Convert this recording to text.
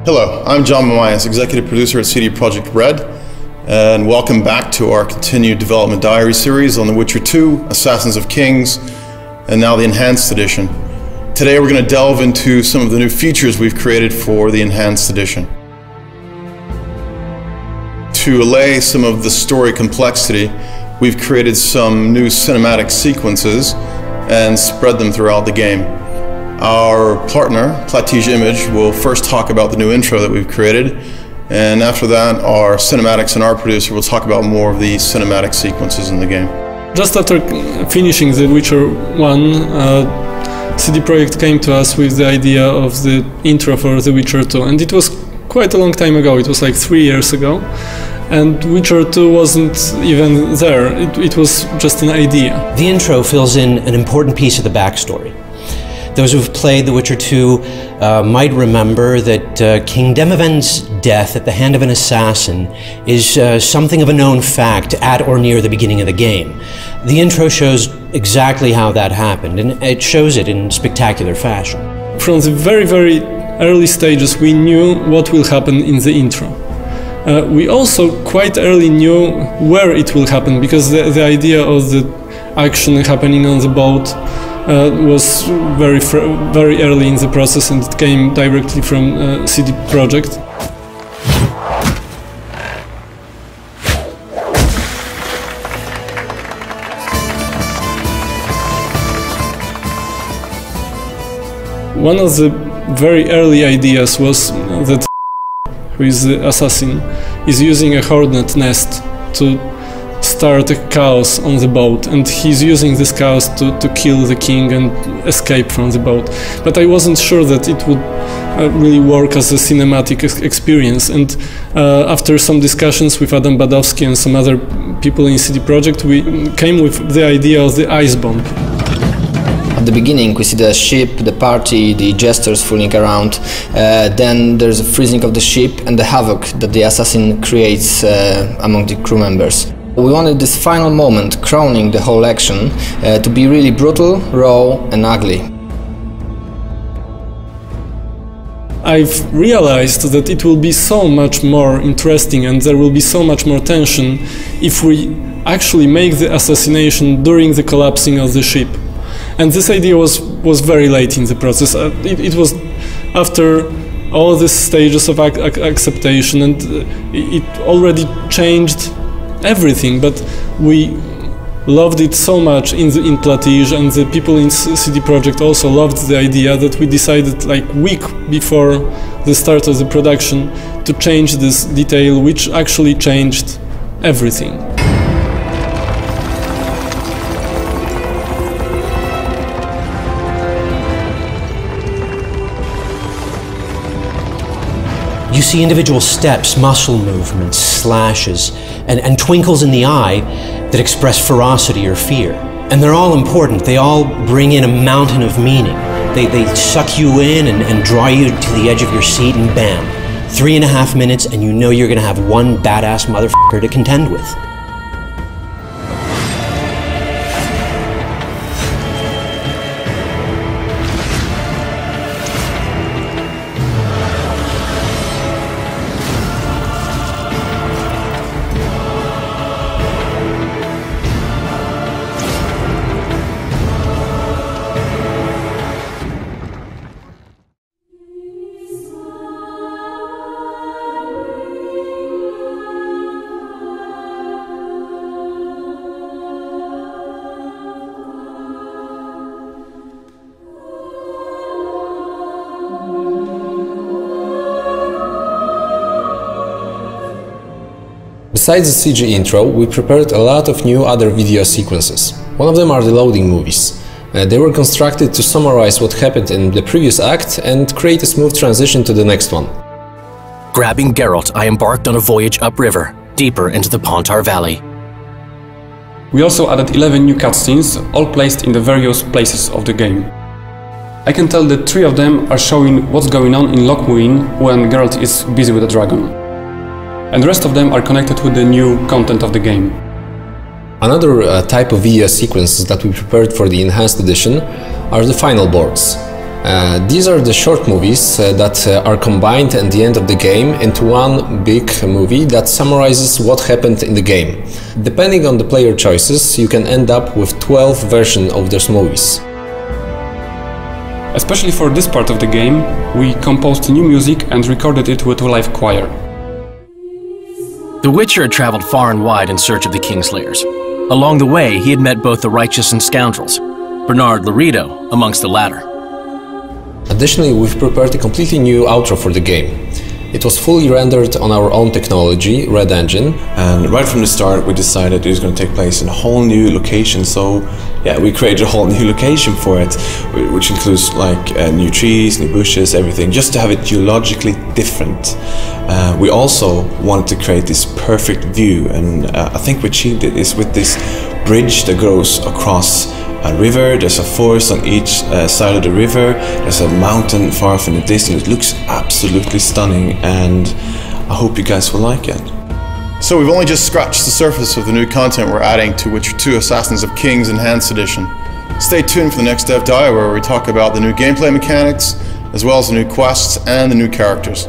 Hello, I'm John Mamias, Executive Producer at CD Projekt Red, and welcome back to our continued development diary series on The Witcher 2, Assassins of Kings, and now the Enhanced Edition. Today we're going to delve into some of the new features we've created for the Enhanced Edition. To allay some of the story complexity, we've created some new cinematic sequences and spread them throughout the game. Our partner, Plattige Image, will first talk about the new intro that we've created, and after that our cinematics and art producer will talk about more of the cinematic sequences in the game. Just after finishing The Witcher 1, CD Projekt came to us with the idea of the intro for The Witcher 2, and it was quite a long time ago. It was like 3 years ago, and Witcher 2 wasn't even there. It was just an idea. The intro fills in an important piece of the backstory. Those who've played The Witcher 2 might remember that King Demavend's death at the hand of an assassin is something of a known fact at or near the beginning of the game. The intro shows exactly how that happened, and it shows it in spectacular fashion. From the very, very early stages, we knew what will happen in the intro. We also quite early knew where it will happen, because the idea of the action happening on the boat was very early in the process, and it came directly from CD Projekt. One of the very early ideas was that who is the assassin is using a hornet nest to start a chaos on the boat, and he's using this chaos to kill the king and escape from the boat. But I wasn't sure that it would really work as a cinematic experience, and after some discussions with Adam Badowski and some other people in CD Projekt, we came with the idea of the ice bomb. At the beginning we see the ship, the party, the jesters fooling around, then there's a freezing of the ship and the havoc that the assassin creates among the crew members. We wanted this final moment, crowning the whole action, to be really brutal, raw and ugly. I've realized that it will be so much more interesting and there will be so much more tension if we actually make the assassination during the collapsing of the ship. And this idea was very late in the process. It was after all these stages of acceptation, and it already changed everything, but we loved it so much in Plattige, and the people in CD Projekt also loved the idea, that we decided like a week before the start of the production to change this detail, which actually changed everything. You see individual steps, muscle movements, slashes, and twinkles in the eye that express ferocity or fear. And they're all important. They all bring in a mountain of meaning. They suck you in and draw you to the edge of your seat, and bam, 3.5 minutes and you know you're gonna have one badass motherfucker to contend with. Besides the CG intro, we prepared a lot of new other video sequences. One of them are the loading movies. They were constructed to summarize what happened in the previous act and create a smooth transition to the next one. Grabbing Geralt, I embarked on a voyage upriver, deeper into the Pontar Valley. We also added 11 new cutscenes, all placed in the various places of the game. I can tell that 3 of them are showing what's going on in Locthwain when Geralt is busy with a dragon. And the rest of them are connected with the new content of the game. Another type of video sequences that we prepared for the Enhanced Edition are the final boards. These are the short movies that are combined at the end of the game into one big movie that summarizes what happened in the game. Depending on the player choices, you can end up with 12 versions of those movies. Especially for this part of the game, we composed new music and recorded it with a live choir. The Witcher had traveled far and wide in search of the Kingslayers. Along the way, he had met both the righteous and scoundrels, Bernard Laredo amongst the latter. Additionally, we've prepared a completely new outro for the game. It was fully rendered on our own technology, Red Engine. And right from the start we decided it was going to take place in a whole new location, so yeah, we created a whole new location for it, which includes like new trees, new bushes, everything, just to have it geologically different. We also wanted to create this perfect view, and I think we achieved it is with this bridge that goes across a river. There's a forest on each side of the river, there's a mountain far off in the distance. It looks absolutely stunning, and I hope you guys will like it. So we've only just scratched the surface of the new content we're adding to Witcher 2 Assassins of Kings Enhanced Edition. Stay tuned for the next Dev Dive, where we talk about the new gameplay mechanics, as well as the new quests and the new characters.